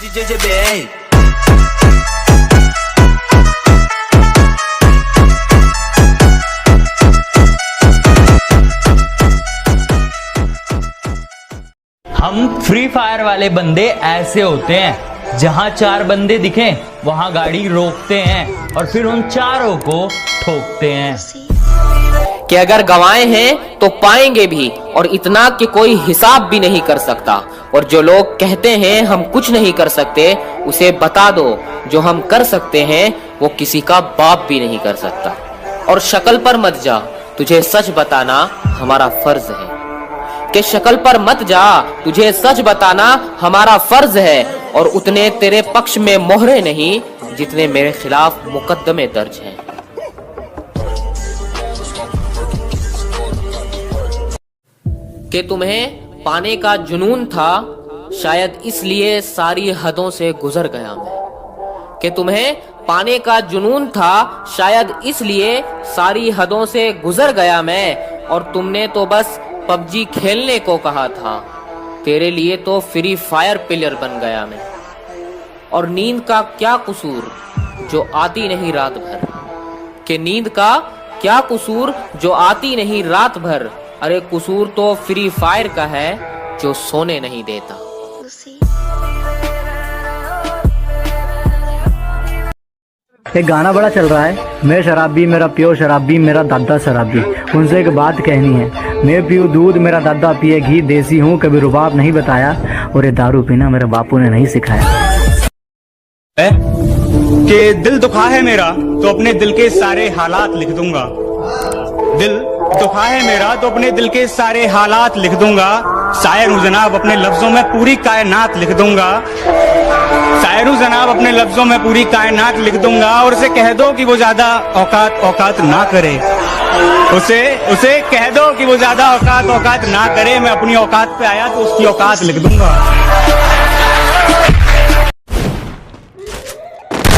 हम free fire वाले बंदे ऐसे होते हैं, जहां 4 बंदे दिखें वहां गाड़ी रोकते हैं और फिर उन चारों को ठोकते हैं कि अगर गवाए हैं तो पाएंगे भी, और इतना कि कोई हिसाब भी नहीं कर सकता। और जो लोग कहते हैं हम कुछ नहीं कर सकते, उसे बता दो जो हम कर सकते हैं वो किसी का बाप भी नहीं कर सकता। और शक्ल पर मत जा, तुझे सच बताना हमारा फर्ज है। कि शक्ल पर मत जा, तुझे सच बताना हमारा फर्ज है। और उतने तेरे पक्ष में मोहरे नहीं जितने मेरे खिलाफ मुकदमे दर्ज हैं। कि तुम्हें पाने का जुनून था, शायद इसलिए सारी हदों से गुजर गया मैं। कि तुम्हें पाने का जुनून था, शायद इसलिए सारी हदों से गुजर गया मैं। और तुमने तो बस पबजी खेलने को कहा था, तेरे लिए तो फ्री फायर प्लेयर बन गया मैं। और नींद का क्या कसूर जो आती नहीं रात भर। कि नींद का क्या कसूर जो आती नहीं रात भर। अरे कसूर तो फ्री फायर का है जो सोने नहीं देता। एक गाना बड़ा चल रहा है, मैं शराबी मेरा प्यो शराबी मेरा दादा शराबी। उनसे एक बात कहनी है, मैं पीऊँ दूध मेरा दादा पिए घी, देसी हूँ कभी रुबाब नहीं बताया, और ये दारू पीना मेरे बापू ने नहीं सिखाया। कि दिल दुखा है मेरा तो अपने दिल के सारे हालात लिख दूंगा। दिल दुखा है मेरा तो अपने दिल के सारे हालात लिख दूंगा। शायर हूँ जनाब अपने लफ्जों में पूरी कायनात लिख दूंगा। शायर हूँ जनाब अपने लफ्जों में पूरी कायनात लिख दूंगा। और उसे कह दो कि वो ज्यादा औकात ना करे। उसे कह दो कि वो ज्यादा औकात ना करे। मैं अपनी औकात पे आया तो उसकी औकात लिख दूंगा।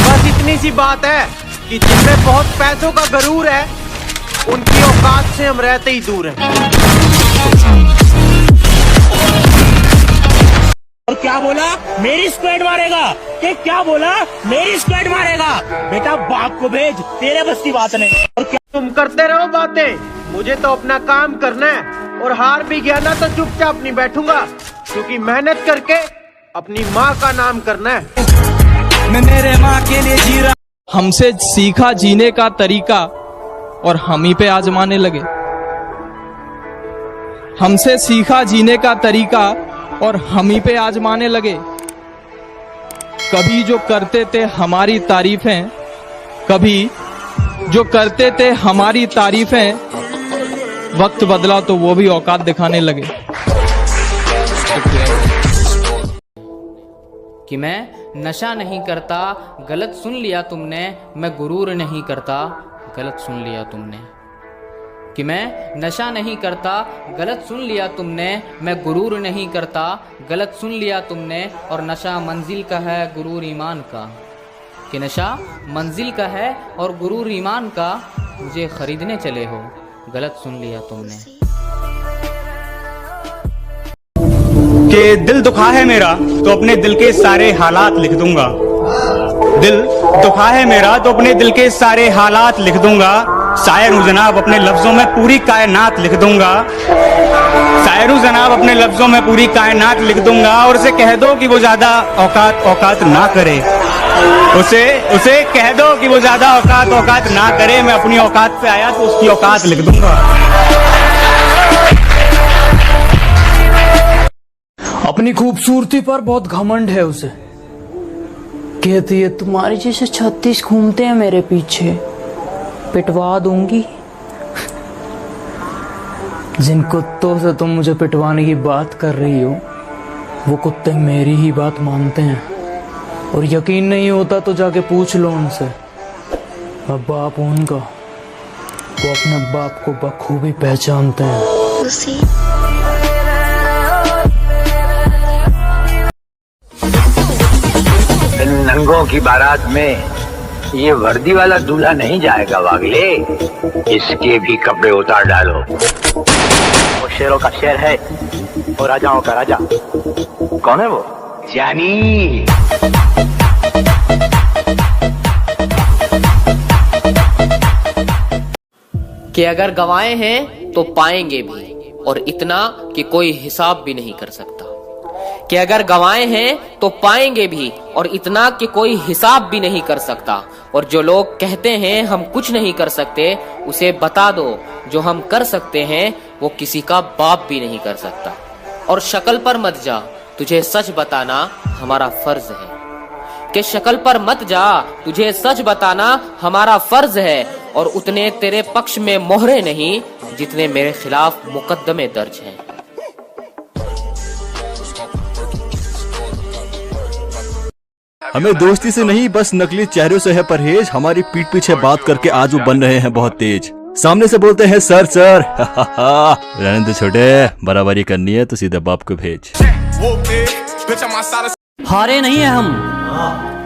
बस इतनी सी बात है कि जिनमें बहुत पैसों का गरूर है, उनकी औकात से हम रहते ही दूर हैं। और क्या बोला, मेरी स्क्वाड मारेगा? कि क्या बोला, मेरी स्क्वाड मारेगा? बेटा बाप को भेज, तेरे बस की बात नहीं। और क्या तुम करते रहो बातें, मुझे तो अपना काम करना है। और हार भी गया ना तो चुपचाप नहीं बैठूंगा, क्योंकि मेहनत करके अपनी माँ का नाम करना है। मैं मेरे माँ के लिए जी रहा। हमसे सीखा जीने का तरीका और हम ही पे आजमाने लगे। हमसे सीखा जीने का तरीका और हम ही पे आजमाने लगे। कभी जो करते थे हमारी तारीफें, कभी जो करते थे हमारी तारीफें, वक्त बदला तो वो भी औकात दिखाने लगे। कि मैं नशा नहीं करता, गलत सुन लिया तुमने। मैं गुरूर नहीं करता, गलत सुन लिया तुमने। कि मैं नशा नहीं करता, गलत सुन लिया तुमने। मैं गुरूर नहीं करता, गलत सुन लिया तुमने। और नशा मंजिल का है, गुरूर ईमान का। कि नशा मंजिल का है और गुरूर ईमान का। मुझे खरीदने चले हो, गलत सुन लिया तुमने। कि दिल दुखा है मेरा तो अपने दिल के सारे हालात लिख दूंगा। दिल दुखा है मेरा तो अपने दिल के सारे हालात लिख दूंगा। शायर हूँ जनाब अपने लफ्जों में पूरी कायनात लिख दूंगा। शायर हूँ जनाब अपने लफ्जों में पूरी कायनात लिख दूंगा। और उसे कह दो कि वो ज्यादा औकात ना करे। उसे कह दो कि वो ज्यादा औकात ना करे। मैं अपनी औकात पे आया तो उसकी औकात लिख दूंगा। अपनी खूबसूरती पर बहुत घमंड है उसे। कहती है तुम्हारे जैसे 36 घूमते हैं मेरे पीछे, पिटवा दूंगी। जिन कुत्तों से तुम मुझे पिटवाने की बात कर रही हो, वो कुत्ते मेरी ही बात मानते हैं। और यकीन नहीं होता तो जाके पूछ लो उनसे। अब बाप उनका, वो अपने बाप को बखूबी पहचानते हैं। नंगों की बारात में ये वर्दी वाला दूल्हा नहीं जाएगा वागले। इसके भी कपड़े उतार डालो। वो शेरों का शेर है और राजाओं का राजा। कौन है वो? जानी। कि अगर गंवाए हैं तो पाएंगे भी, और इतना कि कोई हिसाब भी नहीं कर सकता। कि अगर गंवाए हैं तो पाएंगे भी, और इतना कि कोई हिसाब भी नहीं कर सकता। और जो लोग कहते हैं हम कुछ नहीं कर सकते, उसे बता दो जो हम कर सकते हैं वो किसी का बाप भी नहीं कर सकता। और शक्ल पर मत जा, तुझे सच बताना हमारा फर्ज है। कि शक्ल पर मत जा, तुझे सच बताना हमारा फर्ज है। और उतने तेरे पक्ष में मोहरे नहीं जितने मेरे खिलाफ मुकदमे दर्ज हैं। हमें दोस्ती से नहीं बस नकली चेहरों से है परहेज। हमारी पीठ पीछे बात करके आज वो बन रहे हैं बहुत तेज। सामने से बोलते हैं सर सर रहने दो छोटे, बराबरी करनी है तो सीधे बाप को भेज। हारे नहीं है हम,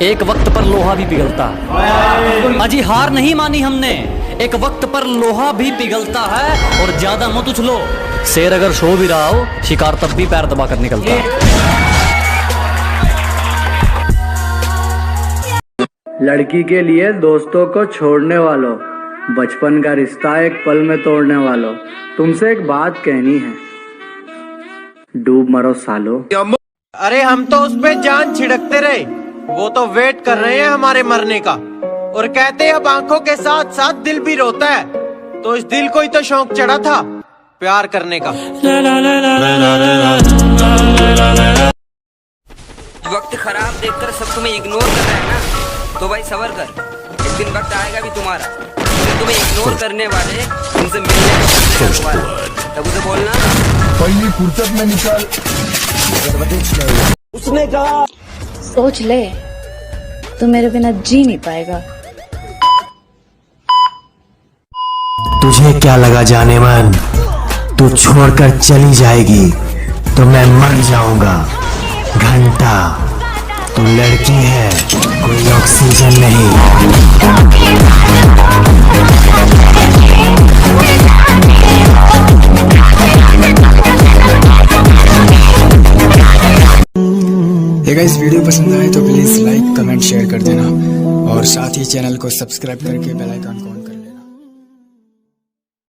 एक वक्त पर लोहा भी पिघलता है। अजी हार नहीं मानी हमने, एक वक्त पर लोहा भी पिघलता है। और ज्यादा मत उछलो, शेर अगर सो भी रहा हो शिकार तब भी पैर दबा कर निकलता है। लड़की के लिए दोस्तों को छोड़ने वालों, बचपन का रिश्ता एक पल में तोड़ने वालों, तुमसे एक बात कहनी है, डूब मरो सालो। अरे हम तो उस पे जान छिड़कते रहे, वो तो वेट कर रहे हैं हमारे मरने का। और कहते हैं अब आंखों के साथ साथ दिल भी रोता है, तो इस दिल को ही तो शौक चढ़ा था प्यार करने का। वक्त खराब देखकर सब तुम्हें इग्नोर कर रहा है ना, तो भाई सबर कर, एक दिन वक्त आएगा भी तुम्हारा, तुम्हें इग्नोर करने वाले तुमसे मिलने को तब उसे बोलना पहली फुर्सत में निकल। उसने कहा सोच ले, तू मेरे बिना जी नहीं पाएगा। तुझे क्या लगा जाने मन, तू छोड़कर चली जाएगी तो मैं मर जाऊंगा। घंटा तू लड़की है, कोई ऑक्सीजन नहीं। गाइस वीडियो पसंद आए तो प्लीज लाइक कमेंट शेयर कर देना, और साथ ही चैनल को सब्सक्राइब करके बेल आइकन को